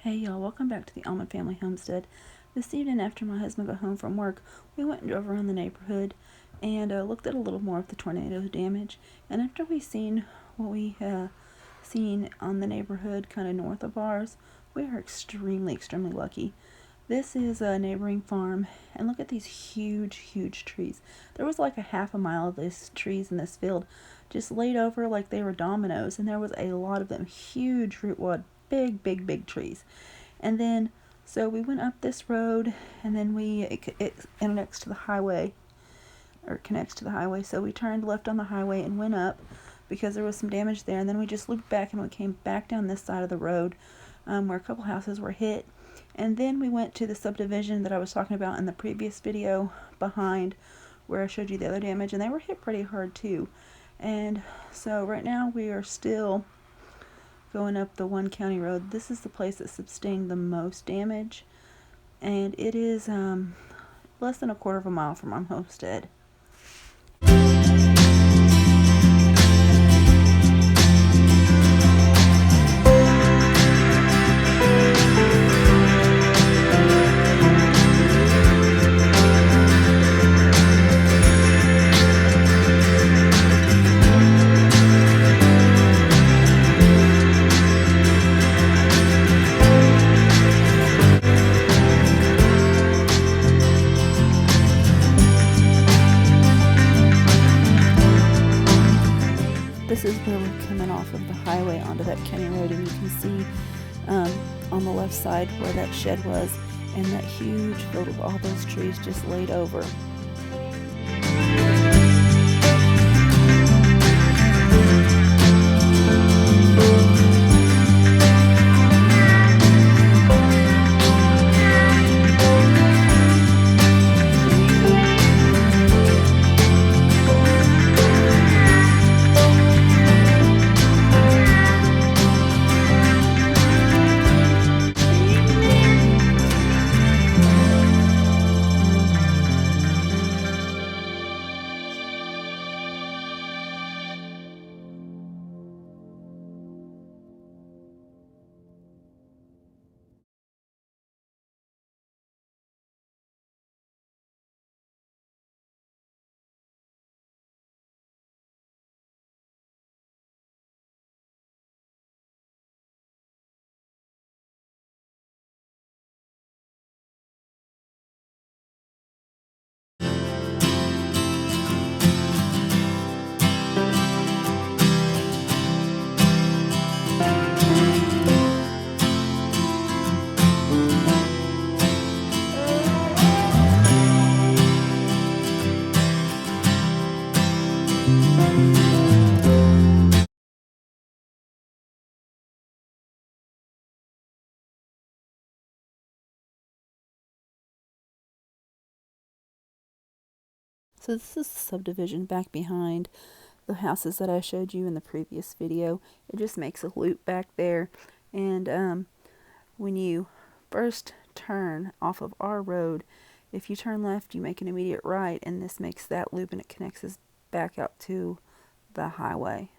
Hey y'all, welcome back to the Almond Family Homestead. This evening after my husband got home from work, we went and drove around the neighborhood and looked at a little more of the tornado damage. And after we seen what we seen on the neighborhood kind of north of ours, we are extremely lucky. This is a neighboring farm, and look at these huge trees. There was like a half a mile of these trees in this field, just laid over like they were dominoes, and there was a lot of them, huge rootwad, big trees. And then, so we went up this road, and then it connects to the highway, so we turned left on the highway and went up, because there was some damage there, and then we just looped back and we came back down this side of the road, where a couple houses were hit. And then we went to the subdivision that I was talking about in the previous video behind where I showed you the other damage, and they were hit pretty hard too. And so right now we are still going up the one county road. This is the place that sustained the most damage, and it is less than a quarter of a mile from our homestead. This is where we're coming off of the highway onto that county road, and you can see on the left side where that shed was, and that huge field of all those trees just laid over. So this is the subdivision back behind the houses that I showed you in the previous video. It just makes a loop back there, and when you first turn off of our road, if you turn left you make an immediate right, and this makes that loop and it connects us back out to the highway.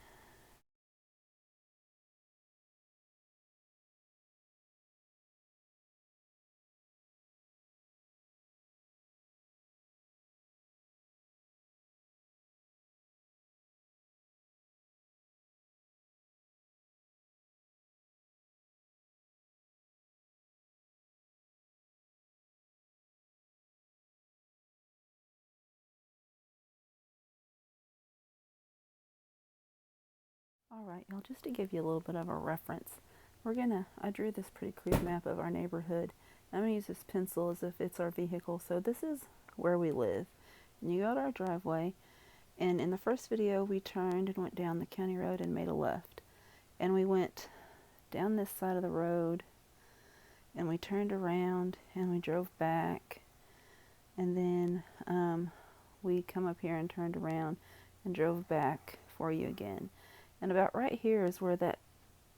Alright, y'all, just to give you a little bit of a reference, I drew this pretty crude map of our neighborhood. I'm going to use this pencil as if it's our vehicle. So this is where we live. And you go to our driveway, and in the first video we turned and went down the county road and made a left. And we went down this side of the road, and we turned around and we drove back. And then we come up here and turned around and drove back for you again. And about right here is where that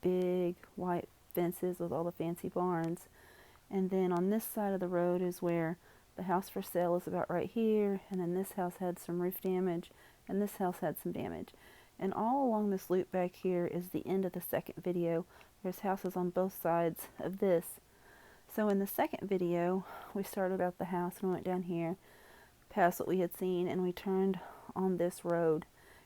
big white fence is with all the fancy barns. And then on this side of the road is where the house for sale is, about right here. And then this house had some roof damage, and this house had some damage. And all along this loop back here is the end of the second video There's houses on both sides of this. So in the second video, we started out the house and went down here, past what we had seen, and we turned on this road.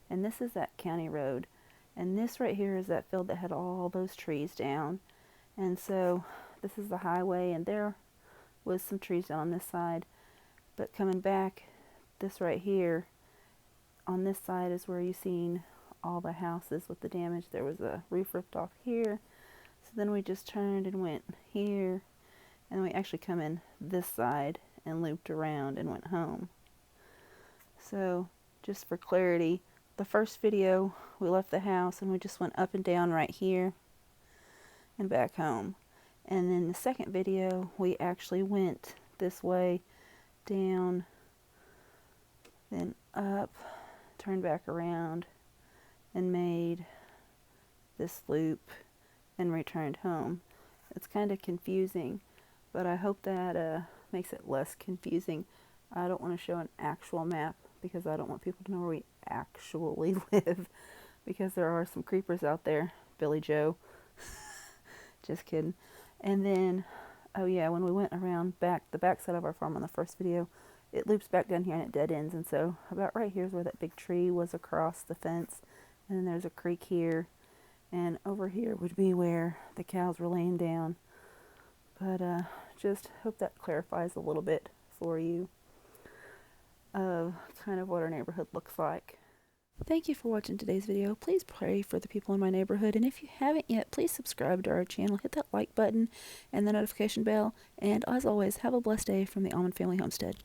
And this is that county road. And this right here is that field that had all those trees down. And so this is the highway, and there was some trees down on this side. But coming back, this right here, on this side is where you seen all the houses with the damage. There was a roof ripped off here. So then we just turned and went here, and we actually come in this side and looped around and went home. So just for clarity, the first video we left the house and we just went up and down right here and back home. And then the second video we actually went this way, down, then up, turned back around, and made this loop and returned home. It's kind of confusing, but I hope that makes it less confusing. I don't want to show an actual map because I don't want people to know where we actually live, because there are some creepers out there. Billy Joe. Just kidding. And then, oh yeah, when we went around the back side of our farm on the first video, it loops back down here and it dead ends. And so about right here is where that big tree was across the fence. And then there's a creek here. And over here would be where the cows were laying down. But just hope that clarifies a little bit for you of kind of what our neighborhood looks like. Thank you for watching today's video. Please pray for the people in my neighborhood. And if you haven't yet, please subscribe to our channel. Hit that like button and the notification bell. And as always, have a blessed day from the Almond Family Homestead.